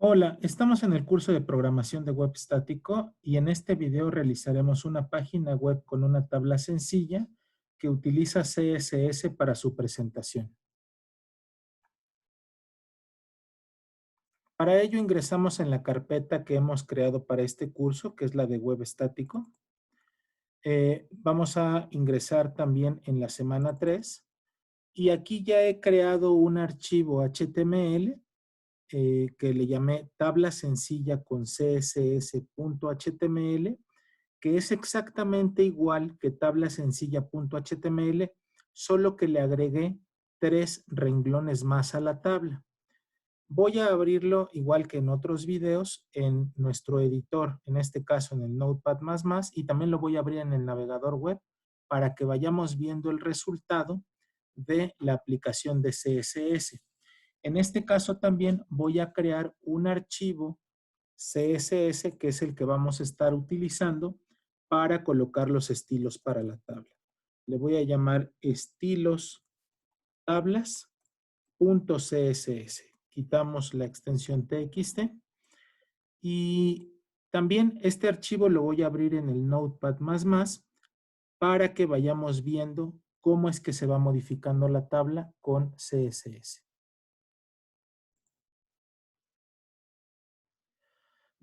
Hola, estamos en el curso de programación de web estático y en este video realizaremos una página web con una tabla sencilla que utiliza CSS para su presentación. Para ello ingresamos en la carpeta que hemos creado para este curso, que es la de web estático. Vamos a ingresar también en la semana 3 y aquí ya he creado un archivo HTML que le llamé tabla sencilla con css.html, que es exactamente igual que tabla sencilla.html, solo que le agregué 3 renglones más a la tabla. Voy a abrirlo igual que en otros videos en nuestro editor, en este caso en el Notepad++, y también lo voy a abrir en el navegador web para que vayamos viendo el resultado de la aplicación de CSS. En este caso también voy a crear un archivo CSS que es el que vamos a estar utilizando para colocar los estilos para la tabla. Le voy a llamar estilos tablas.css. Quitamos la extensión txt y también este archivo lo voy a abrir en el Notepad++ para que vayamos viendo cómo es que se va modificando la tabla con CSS.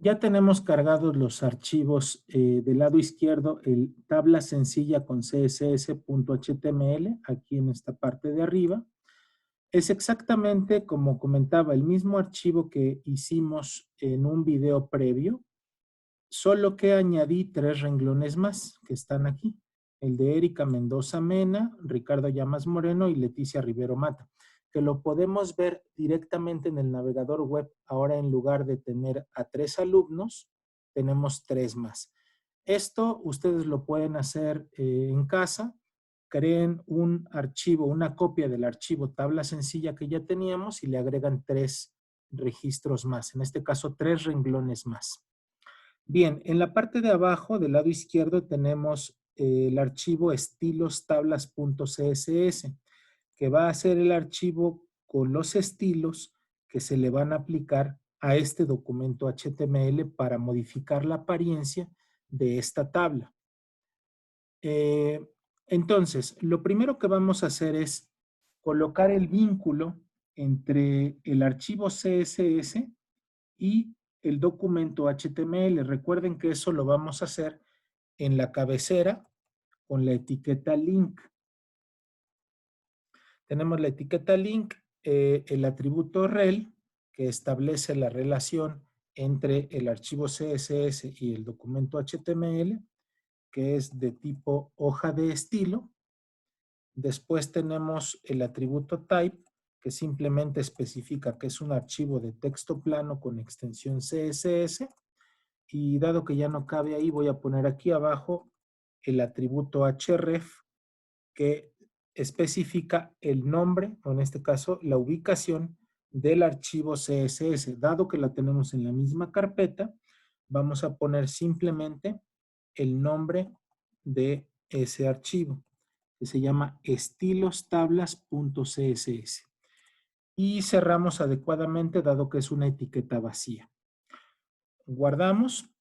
Ya tenemos cargados los archivos del lado izquierdo, el tabla sencilla con css.html, aquí en esta parte de arriba. Es exactamente como comentaba, el mismo archivo que hicimos en un video previo, solo que añadí 3 renglones más que están aquí. El de Erika Mendoza Mena, Ricardo Llamas Moreno y Leticia Rivero Mata, que lo podemos ver directamente en el navegador web. Ahora en lugar de tener a 3 alumnos, tenemos 3 más. Esto ustedes lo pueden hacer en casa. Creen un archivo, una copia del archivo tabla sencilla que ya teníamos y le agregan 3 registros más. En este caso, 3 renglones más. Bien, en la parte de abajo, del lado izquierdo, tenemos el archivo estilostablas.css, que va a ser el archivo con los estilos que se le van a aplicar a este documento HTML para modificar la apariencia de esta tabla. Entonces, lo primero que vamos a hacer es colocar el vínculo entre el archivo CSS y el documento HTML. Recuerden que eso lo vamos a hacer en la cabecera con la etiqueta link. Tenemos la etiqueta link, el atributo rel, que establece la relación entre el archivo CSS y el documento HTML, que es de tipo hoja de estilo. Después tenemos el atributo type, que simplemente especifica que es un archivo de texto plano con extensión CSS. Y dado que ya no cabe ahí, voy a poner aquí abajo el atributo href, que especifica el nombre, o en este caso, la ubicación del archivo CSS. Dado que la tenemos en la misma carpeta, vamos a poner simplemente el nombre de ese archivo, que se llama estilostablas.css. Y cerramos adecuadamente, dado que es una etiqueta vacía. Guardamos.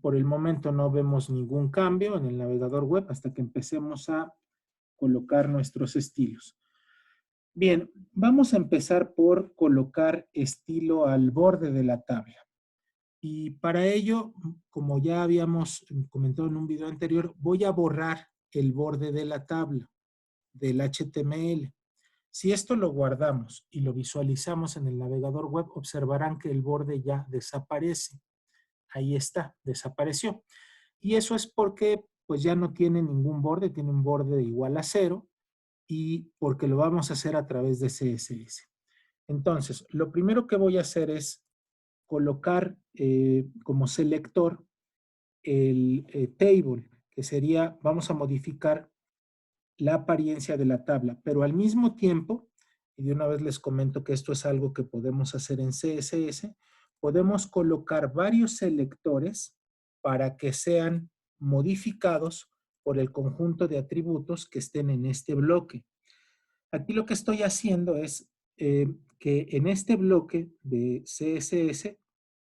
Por el momento no vemos ningún cambio en el navegador web hasta que empecemos a colocar nuestros estilos. Bien, vamos a empezar por colocar estilo al borde de la tabla. Y para ello, como ya habíamos comentado en un video anterior, voy a borrar el borde de la tabla del HTML. Si esto lo guardamos y lo visualizamos en el navegador web, observarán que el borde ya desaparece. Ahí está, desapareció. Y eso es porque pues ya no tiene ningún borde, tiene un borde igual a 0 y porque lo vamos a hacer a través de CSS. Entonces, lo primero que voy a hacer es colocar como selector el table, que sería, vamos a modificar la apariencia de la tabla, pero al mismo tiempo, y de una vez les comento que esto es algo que podemos hacer en CSS, podemos colocar varios selectores para que sean modificados por el conjunto de atributos que estén en este bloque. Aquí lo que estoy haciendo es que en este bloque de CSS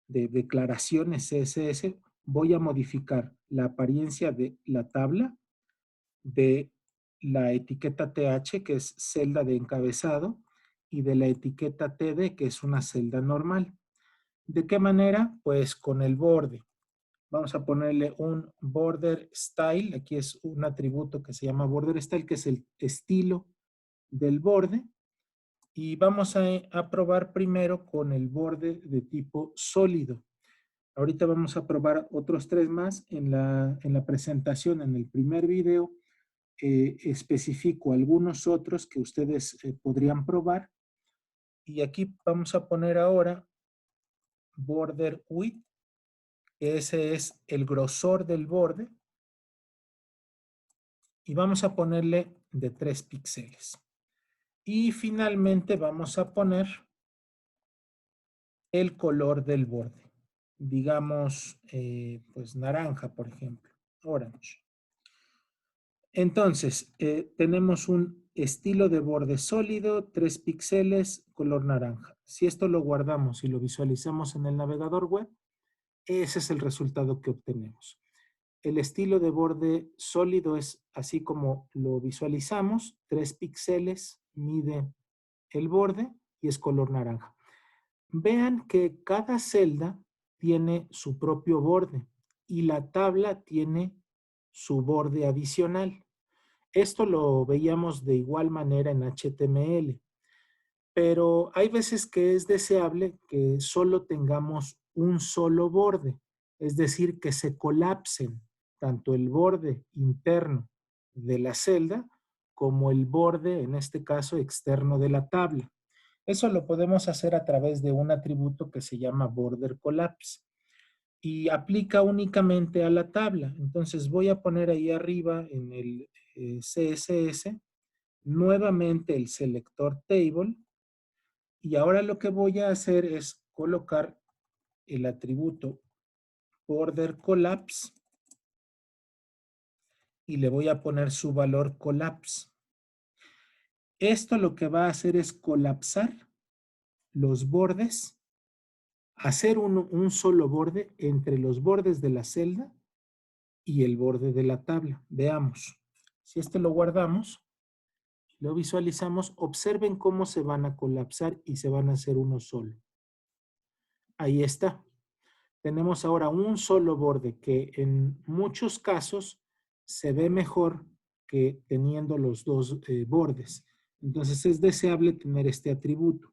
de declaraciones CSS, voy a modificar la apariencia de la tabla, de la etiqueta TH, que es celda de encabezado, y de la etiqueta TD, que es una celda normal. ¿De qué manera? Pues con el borde. Vamos a ponerle un border style. Aquí es un atributo que se llama border style, que es el estilo del borde. Y vamos a probar primero con el borde de tipo sólido. Ahorita vamos a probar otros 3 más en la presentación, en el primer video. Especifico algunos otros que ustedes podrían probar. Y aquí vamos a poner ahora border width. Ese es el grosor del borde. Y vamos a ponerle de 3 píxeles. Y finalmente vamos a poner el color del borde. Digamos, pues naranja, por ejemplo. Orange. Entonces, tenemos un estilo de borde sólido, 3 píxeles, color naranja. Si esto lo guardamos y lo visualizamos en el navegador web, ese es el resultado que obtenemos. El estilo de borde sólido es así como lo visualizamos, 3 píxeles mide el borde y es color naranja. Vean que cada celda tiene su propio borde y la tabla tiene su borde adicional. Esto lo veíamos de igual manera en HTML, pero hay veces que es deseable que solo tengamos un solo borde, es decir, que se colapsen tanto el borde interno de la celda como el borde, en este caso, externo de la tabla. Eso lo podemos hacer a través de un atributo que se llama border collapse y aplica únicamente a la tabla. Entonces voy a poner ahí arriba en el CSS nuevamente el selector table y ahora lo que voy a hacer es colocar el atributo border collapse y le voy a poner su valor collapse. Esto lo que va a hacer es colapsar los bordes, hacer un solo borde entre los bordes de la celda y el borde de la tabla. Veamos. Si este lo guardamos, lo visualizamos, observen cómo se van a colapsar y se van a hacer uno solo. Ahí está. Tenemos ahora un solo borde que en muchos casos se ve mejor que teniendo los dos bordes. Entonces es deseable tener este atributo.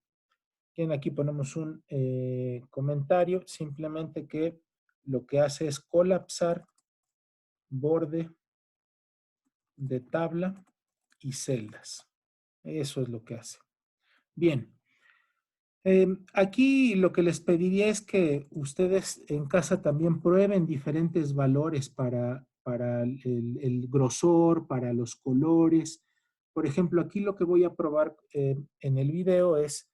Bien, aquí ponemos un comentario, simplemente que lo que hace es colapsar borde de tabla y celdas. Eso es lo que hace. Bien. Aquí lo que les pediría es que ustedes en casa también prueben diferentes valores para el grosor, para los colores. Por ejemplo, aquí lo que voy a probar en el video es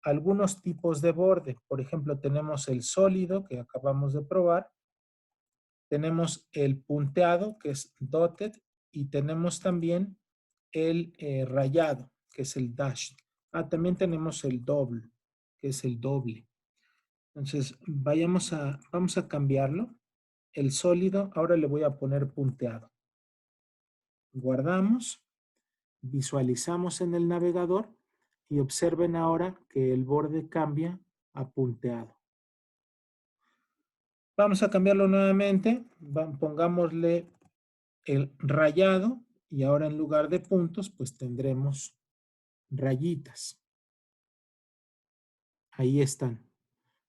algunos tipos de borde. Por ejemplo, tenemos el sólido que acabamos de probar. Tenemos el punteado, que es dotted, y tenemos también el rayado, que es el dash. También tenemos el doble, que es el doble. Entonces, vamos a cambiarlo. El sólido, ahora le voy a poner punteado. Guardamos, visualizamos en el navegador y observen ahora que el borde cambia a punteado. Vamos a cambiarlo nuevamente. Pongámosle el rayado y ahora en lugar de puntos, pues tendremos rayitas. Ahí están.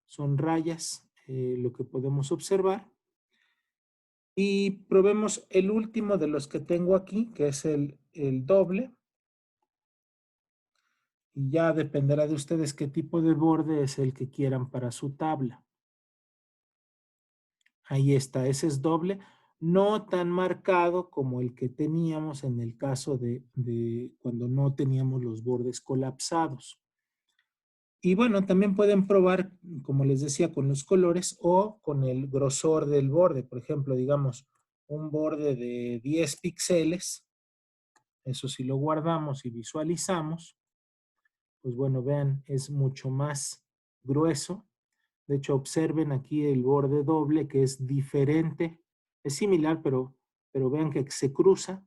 Son rayas lo que podemos observar. Y probemos el último de los que tengo aquí, que es el doble. Y ya dependerá de ustedes qué tipo de borde es el que quieran para su tabla. Ahí está, ese es doble, no tan marcado como el que teníamos en el caso de cuando no teníamos los bordes colapsados. Y bueno, también pueden probar, como les decía, con los colores o con el grosor del borde. Por ejemplo, digamos, un borde de 10 píxeles. Eso si lo guardamos y visualizamos, pues bueno, vean, es mucho más grueso. De hecho, observen aquí el borde doble que es diferente. Es similar, pero vean que se cruza.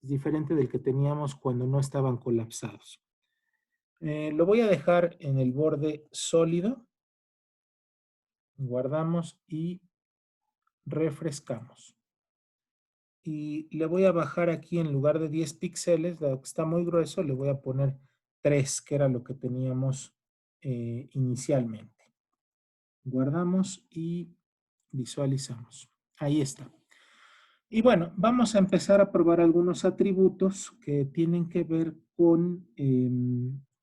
Es diferente del que teníamos cuando no estaban colapsados. Lo voy a dejar en el borde sólido. Guardamos y refrescamos. Y le voy a bajar aquí en lugar de 10 píxeles, dado que está muy grueso, le voy a poner 3, que era lo que teníamos inicialmente. Guardamos y visualizamos. Ahí está. Y bueno, vamos a empezar a probar algunos atributos que tienen que ver con,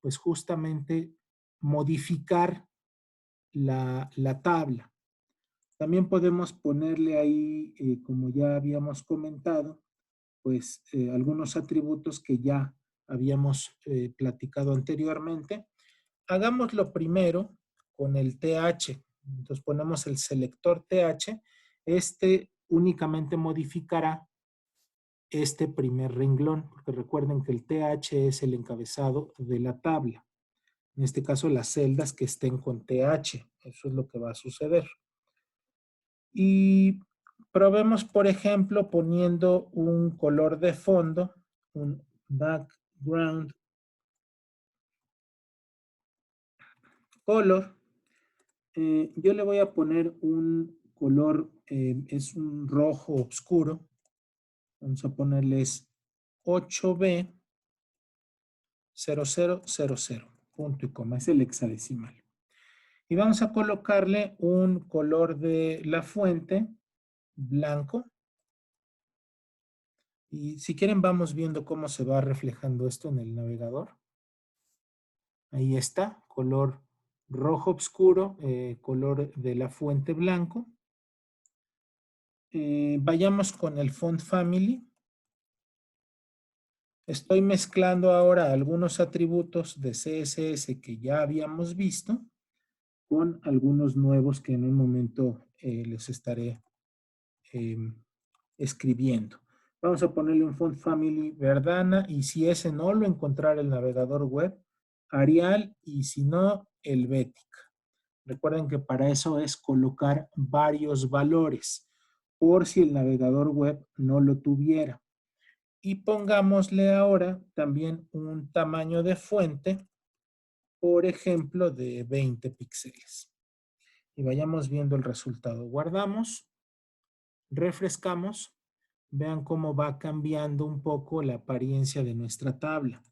pues justamente, modificar la tabla. También podemos ponerle ahí, como ya habíamos comentado, pues algunos atributos que ya habíamos platicado anteriormente. Hagámoslo primero con el TH. Entonces ponemos el selector TH. Este únicamente modificará este primer renglón, porque recuerden que el TH es el encabezado de la tabla. En este caso, las celdas que estén con TH. Eso es lo que va a suceder. Y probemos, por ejemplo, poniendo un color de fondo, un background color. Yo le voy a poner un color, es un rojo oscuro. Vamos a ponerles 8B0000, punto y coma, es el hexadecimal. Y vamos a colocarle un color de la fuente blanco. Y si quieren vamos viendo cómo se va reflejando esto en el navegador. Ahí está, color rojo oscuro, color de la fuente blanco. Vayamos con el font family. Estoy mezclando ahora algunos atributos de CSS que ya habíamos visto con algunos nuevos que en un momento les estaré escribiendo. Vamos a ponerle un font family Verdana y si ese no lo encontrara el navegador web, Arial y si no, Helvética. Recuerden que para eso es colocar varios valores por si el navegador web no lo tuviera. Y pongámosle ahora también un tamaño de fuente, por ejemplo, de 20 píxeles. Y vayamos viendo el resultado. Guardamos, refrescamos. Vean cómo va cambiando un poco la apariencia de nuestra tabla.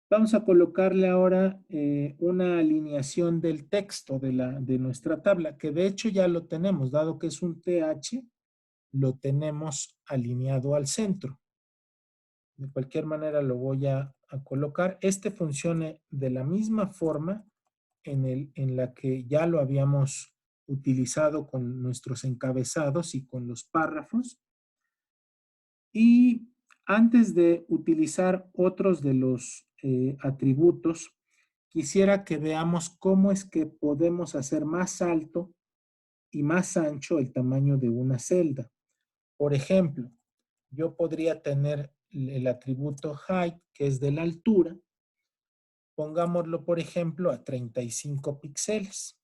Vamos a colocarle ahora una alineación del texto de nuestra tabla, que de hecho ya lo tenemos, dado que es un TH, lo tenemos alineado al centro. De cualquier manera lo voy a colocar. Este funciona de la misma forma en la que ya lo habíamos utilizado con nuestros encabezados y con los párrafos. Y antes de utilizar otros de los atributos, quisiera que veamos cómo es que podemos hacer más alto y más ancho el tamaño de una celda. Por ejemplo, yo podría tener el atributo height, que es de la altura. Pongámoslo, por ejemplo, a 35 píxeles.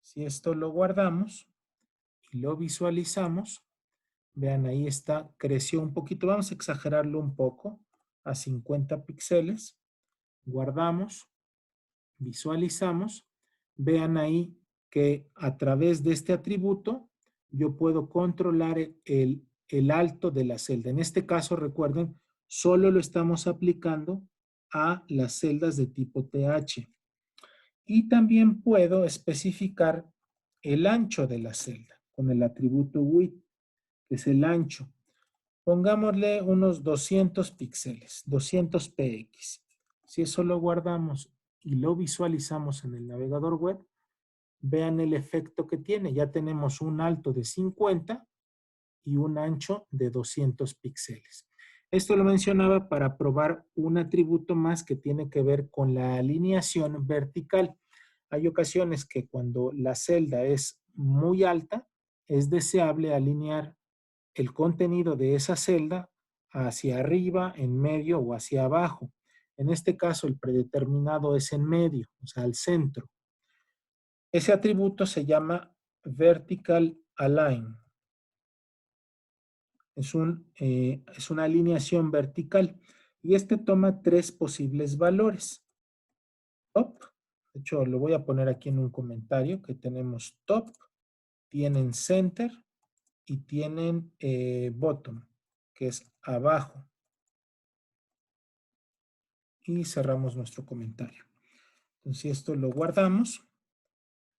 Si esto lo guardamos y lo visualizamos, vean, ahí está, creció un poquito. Vamos a exagerarlo un poco a 50 píxeles. Guardamos, visualizamos. Vean ahí que a través de este atributo yo puedo controlar el alto de la celda. En este caso, recuerden, solo lo estamos aplicando a las celdas de tipo TH. Y también puedo especificar el ancho de la celda con el atributo width, que es el ancho. Pongámosle unos 200 píxeles, 200 px. Si eso lo guardamos y lo visualizamos en el navegador web, vean el efecto que tiene. Ya tenemos un alto de 50 y un ancho de 200 píxeles. Esto lo mencionaba para probar un atributo más que tiene que ver con la alineación vertical. Hay ocasiones que cuando la celda es muy alta, es deseable alinear el contenido de esa celda hacia arriba, en medio o hacia abajo. En este caso, el predeterminado es en medio, o sea, al centro. Ese atributo se llama vertical align. Es una alineación vertical. Y este toma 3 posibles valores. Top, de hecho lo voy a poner aquí en un comentario, que tenemos top, tienen center y tienen bottom, que es abajo. Y cerramos nuestro comentario. Entonces esto lo guardamos.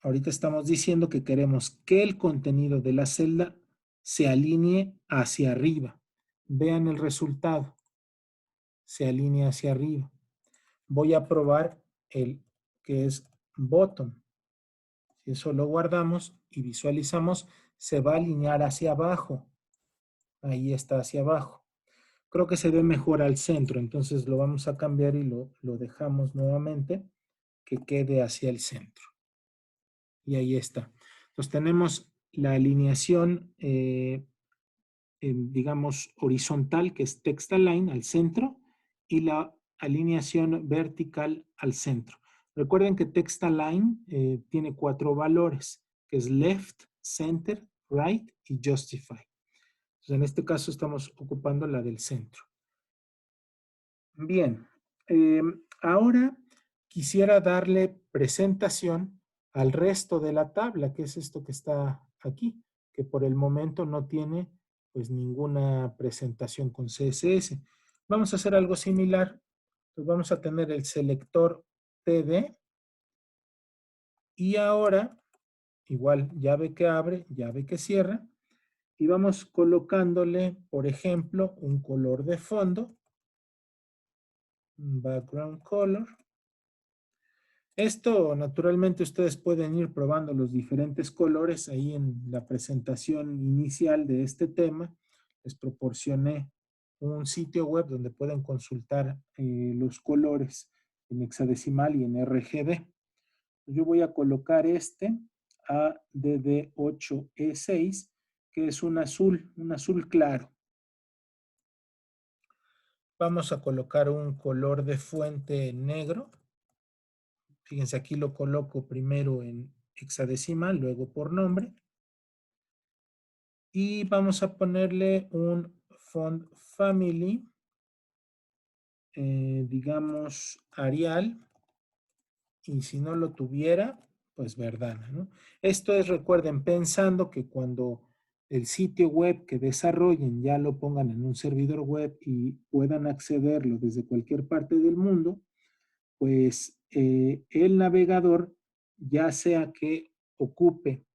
Ahorita estamos diciendo que queremos que el contenido de la celda se alinee hacia arriba. Vean el resultado. Se alinea hacia arriba. Voy a probar el que es bottom. Si eso lo guardamos y visualizamos, se va a alinear hacia abajo. Ahí está hacia abajo. Creo que se ve mejor al centro, entonces lo vamos a cambiar y lo dejamos nuevamente que quede hacia el centro. Y ahí está. Entonces tenemos la alineación, digamos, horizontal, que es text align al centro, y la alineación vertical al centro. Recuerden que text align tiene 4 valores, que es left, center, right y justify. Entonces, en este caso estamos ocupando la del centro. Bien, ahora quisiera darle presentación al resto de la tabla, que es esto que está aquí, que por el momento no tiene pues ninguna presentación con CSS. Vamos a hacer algo similar. Pues vamos a tener el selector TD y ahora igual llave que abre, llave que cierra y vamos colocándole, por ejemplo, un color de fondo, un background color. Esto, naturalmente, ustedes pueden ir probando los diferentes colores ahí en la presentación inicial de este tema. Les proporcioné un sitio web donde pueden consultar los colores en hexadecimal y en RGB. Yo voy a colocar este ADD8E6, que es un azul claro. Vamos a colocar un color de fuente negro. Fíjense, aquí lo coloco primero en hexadecimal, luego por nombre. Y vamos a ponerle un font family, digamos Arial. Y si no lo tuviera, pues Verdana, ¿no? Esto es, recuerden, pensando que cuando el sitio web que desarrollen ya lo pongan en un servidor web y puedan accederlo desde cualquier parte del mundo, pues el navegador, ya sea que ocupe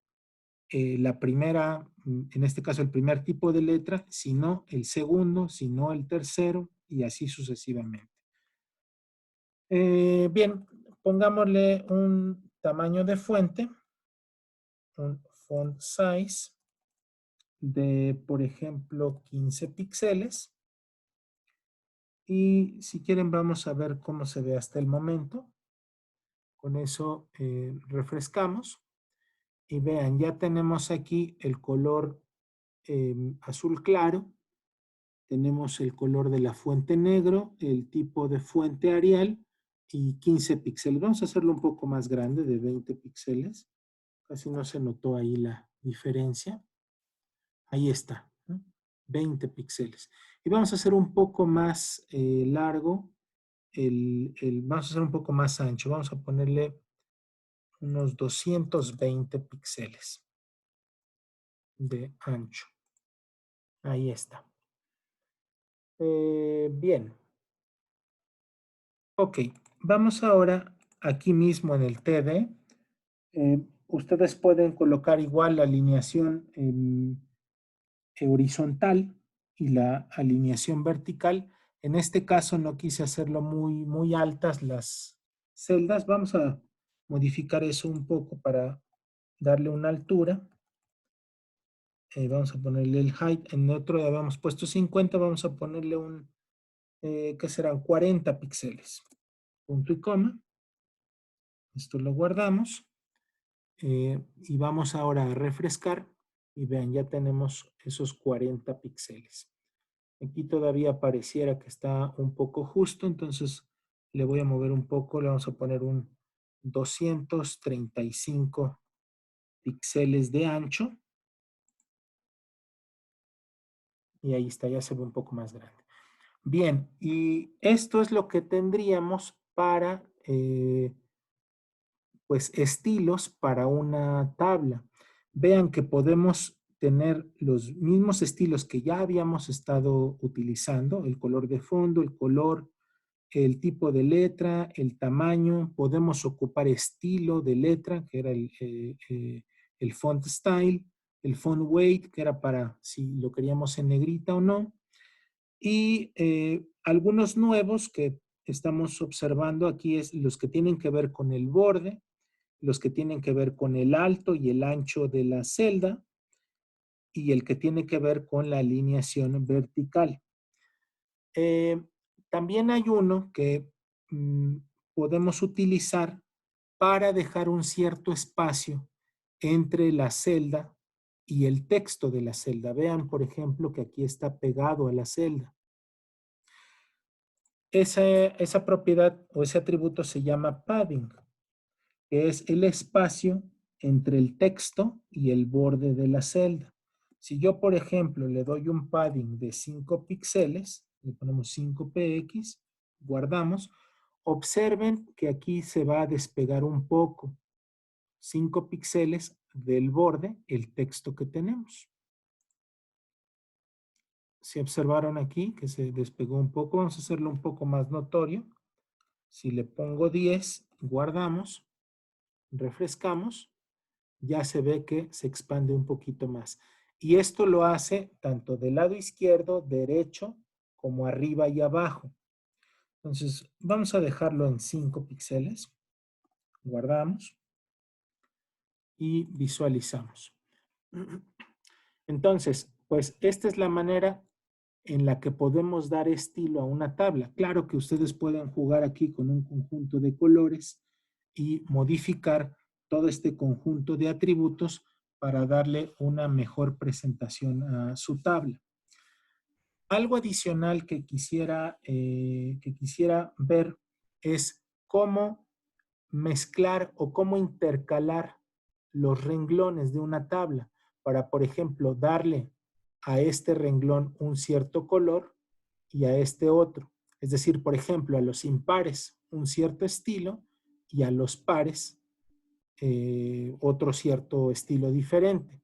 la primera, en este caso el primer tipo de letra, si no el segundo, si no el tercero y así sucesivamente. Bien, pongámosle un tamaño de fuente, un font size de, por ejemplo, 15 píxeles. Y si quieren vamos a ver cómo se ve hasta el momento. Con eso refrescamos. Y vean, ya tenemos aquí el color azul claro. Tenemos el color de la fuente negro, el tipo de fuente Arial y 15 píxeles. Vamos a hacerlo un poco más grande, de 20 píxeles. Casi no se notó ahí la diferencia. Ahí está, ¿no? 20 píxeles. Y vamos a hacer un poco más largo, vamos a hacer un poco más ancho. Vamos a ponerle unos 220 píxeles de ancho. Ahí está. Bien. Ok, vamos ahora aquí mismo en el TD. Ustedes pueden colocar igual la alineación horizontal y la alineación vertical. En este caso no quise hacerlo muy altas las celdas. Vamos a modificar eso un poco para darle una altura. Vamos a ponerle el height. En otro habíamos puesto 50. Vamos a ponerle un, ¿qué serán? 40 píxeles. Punto y coma. Esto lo guardamos. Y vamos ahora a refrescar. Y vean, ya tenemos esos 40 píxeles. Aquí todavía pareciera que está un poco justo, entonces le voy a mover un poco, le vamos a poner un 235 píxeles de ancho. Y ahí está, ya se ve un poco más grande. Bien, y esto es lo que tendríamos para, pues, estilos para una tabla. Vean que podemos tener los mismos estilos que ya habíamos estado utilizando, el color de fondo, el color, el tipo de letra, el tamaño. Podemos ocupar estilo de letra, que era el font style, el font weight, que era para si lo queríamos en negrita o no. Y algunos nuevos que estamos observando aquí es los que tienen que ver con el borde, los que tienen que ver con el alto y el ancho de la celda y el que tiene que ver con la alineación vertical. Eh, También hay uno que mm, podemos utilizar para dejar un cierto espacio entre la celda y el texto de la celda. Vean, por ejemplo, que aquí está pegado a la celda. Esa propiedad o ese atributo se llama padding, que es el espacio entre el texto y el borde de la celda. Si yo, por ejemplo, le doy un padding de 5 píxeles, le ponemos 5px, guardamos, observen que aquí se va a despegar un poco, 5 píxeles del borde, el texto que tenemos. Si observaron aquí que se despegó un poco, vamos a hacerlo un poco más notorio. Si le pongo 10, guardamos, refrescamos, ya se ve que se expande un poquito más. Y esto lo hace tanto del lado izquierdo, derecho, como arriba y abajo. Entonces, vamos a dejarlo en 5 píxeles. Guardamos y visualizamos. Entonces, pues esta es la manera en la que podemos dar estilo a una tabla. Claro que ustedes pueden jugar aquí con un conjunto de colores y modificar todo este conjunto de atributos para darle una mejor presentación a su tabla. Algo adicional que quisiera ver es cómo mezclar o cómo intercalar los renglones de una tabla para, por ejemplo, darle a este renglón un cierto color y a este otro. Es decir, por ejemplo, a los impares un cierto estilo y a los pares otro cierto estilo diferente.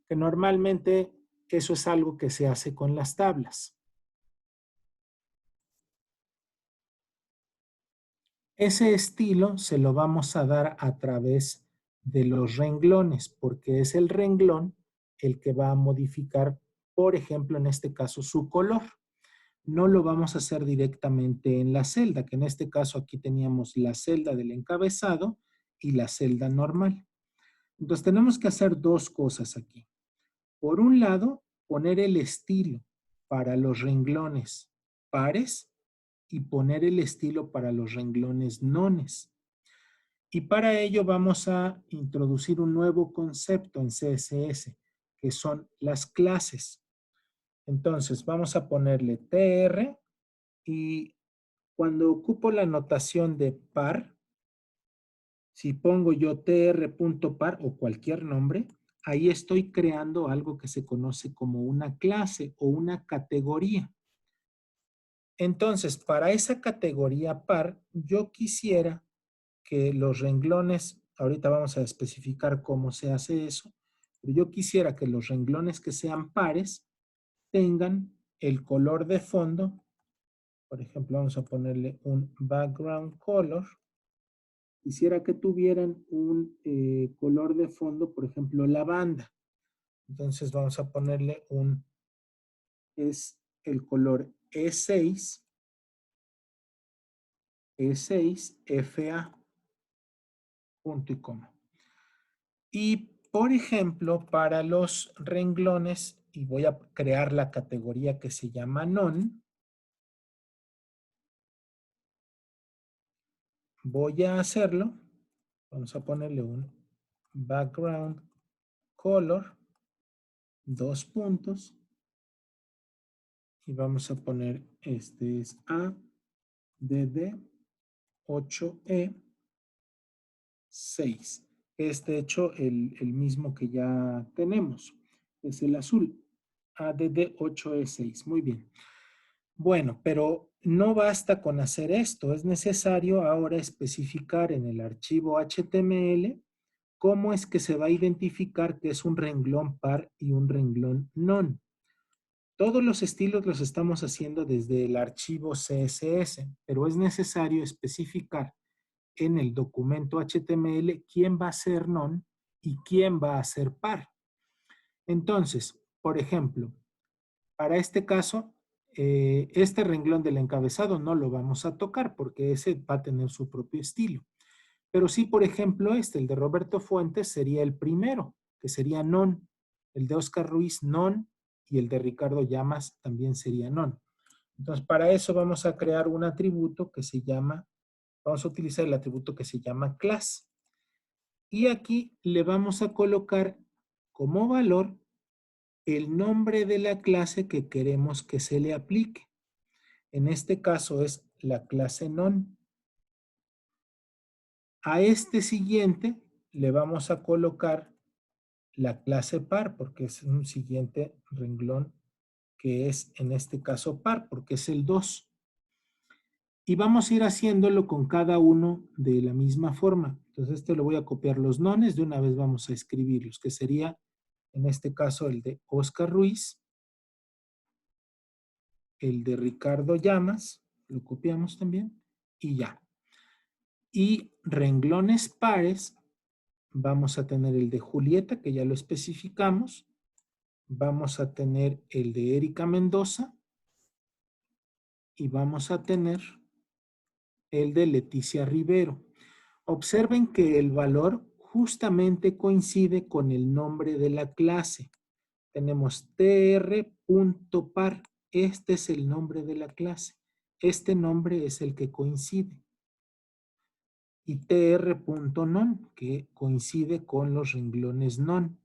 Que normalmente eso es algo que se hace con las tablas. Ese estilo se lo vamos a dar a través de los renglones, porque es el renglón el que va a modificar, por ejemplo, en este caso, su color. No lo vamos a hacer directamente en la celda, que en este caso aquí teníamos la celda del encabezado y la celda normal. Entonces tenemos que hacer dos cosas aquí. Por un lado, poner el estilo para los renglones pares y poner el estilo para los renglones nones. Y para ello vamos a introducir un nuevo concepto en CSS, que son las clases. Entonces vamos a ponerle tr y cuando ocupo la notación de par, si pongo yo tr.par o cualquier nombre, ahí estoy creando algo que se conoce como una clase o una categoría. Entonces, para esa categoría par, yo quisiera que los renglones, ahorita vamos a especificar cómo se hace eso, pero yo quisiera que los renglones que sean pares tengan el color de fondo. Por ejemplo, vamos a ponerle un background color. Quisiera que tuvieran un color de fondo, por ejemplo, lavanda. Entonces vamos a ponerle es el color E6, E6, FA, punto y coma. Y, por ejemplo, para los renglones, y voy a crear la categoría que se llama non, voy a hacerlo. Vamos a ponerle un background color, dos puntos, y vamos a poner, este es ADD8E, 6. Es de hecho el mismo que ya tenemos. Es el azul. ADD8E6. Muy bien. Bueno, pero no basta con hacer esto. Es necesario ahora especificar en el archivo HTML cómo es que se va a identificar que es un renglón par y un renglón non. Todos los estilos los estamos haciendo desde el archivo CSS, pero es necesario especificar en el documento HTML quién va a ser non y quién va a ser par. Entonces, por ejemplo, para este caso, este renglón del encabezado no lo vamos a tocar porque ese va a tener su propio estilo. Pero sí, por ejemplo, el de Roberto Fuentes sería el primero, que sería non. El de Oscar Ruiz, non. Y el de Ricardo Llamas también sería non. Entonces, para eso vamos a crear un atributo que se llama, vamos a utilizar el atributo que se llama class. Y aquí le vamos a colocar como valor el nombre de la clase que queremos que se le aplique. En este caso es la clase non. A este siguiente le vamos a colocar la clase par, porque es un siguiente renglón que es en este caso par, porque es el 2. Y vamos a ir haciéndolo con cada uno de la misma forma. Entonces lo voy a copiar los nones, de una vez vamos a escribirlos, que sería en este caso el de Oscar Ruiz, el de Ricardo Llamas, lo copiamos también, y ya. Y renglones pares, vamos a tener el de Julieta, que ya lo especificamos, vamos a tener el de Erika Mendoza, y vamos a tener el de Leticia Rivero. Observen que el valor justamente coincide con el nombre de la clase. Tenemos tr.par. Este es el nombre de la clase. Este nombre es el que coincide. Y tr.non, que coincide con los renglones non.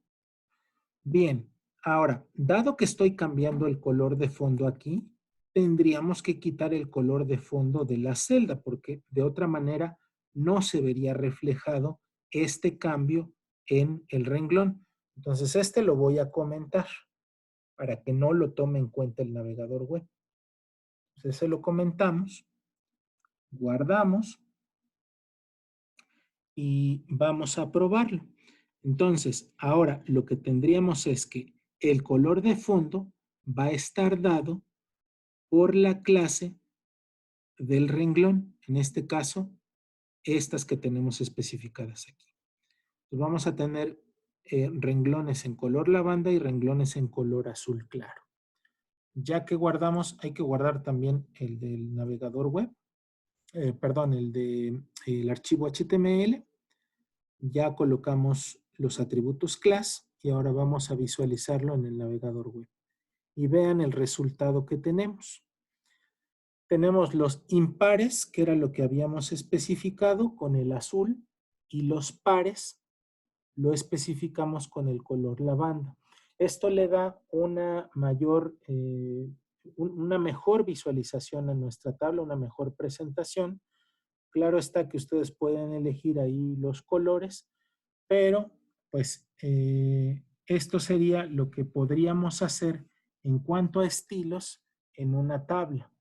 Bien, ahora, dado que estoy cambiando el color de fondo aquí, tendríamos que quitar el color de fondo de la celda, porque de otra manera no se vería reflejado este cambio en el renglón. Entonces, este lo voy a comentar para que no lo tome en cuenta el navegador web. Entonces, se lo comentamos, guardamos y vamos a probarlo. Entonces, ahora lo que tendríamos es que el color de fondo va a estar dado por la clase del renglón. En este caso, estas que tenemos especificadas aquí. Entonces, vamos a tener renglones en color lavanda y renglones en color azul claro. Ya que guardamos, hay que guardar también el del navegador web, perdón, el archivo HTML. Ya colocamos los atributos class y ahora vamos a visualizarlo en el navegador web. Y vean el resultado que tenemos. Tenemos los impares, que era lo que habíamos especificado con el azul, y los pares lo especificamos con el color lavanda. Esto le da una mejor visualización a nuestra tabla, una mejor presentación. Claro está que ustedes pueden elegir ahí los colores, pero pues esto sería lo que podríamos hacer en cuanto a estilos en una tabla.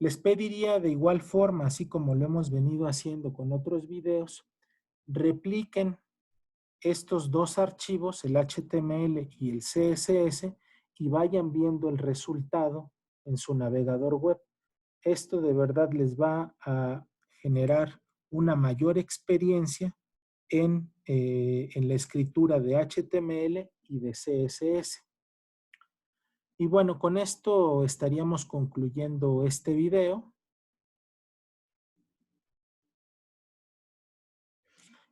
Les pediría de igual forma, así como lo hemos venido haciendo con otros videos, repliquen estos dos archivos, el HTML y el CSS, y vayan viendo el resultado en su navegador web. Esto de verdad les va a generar una mayor experiencia en la escritura de HTML y de CSS. Y bueno, con esto estaríamos concluyendo este video.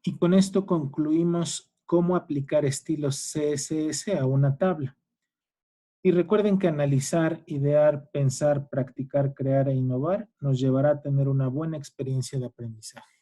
Y con esto concluimos cómo aplicar estilos CSS a una tabla. Y recuerden que analizar, idear, pensar, practicar, crear e innovar nos llevará a tener una buena experiencia de aprendizaje.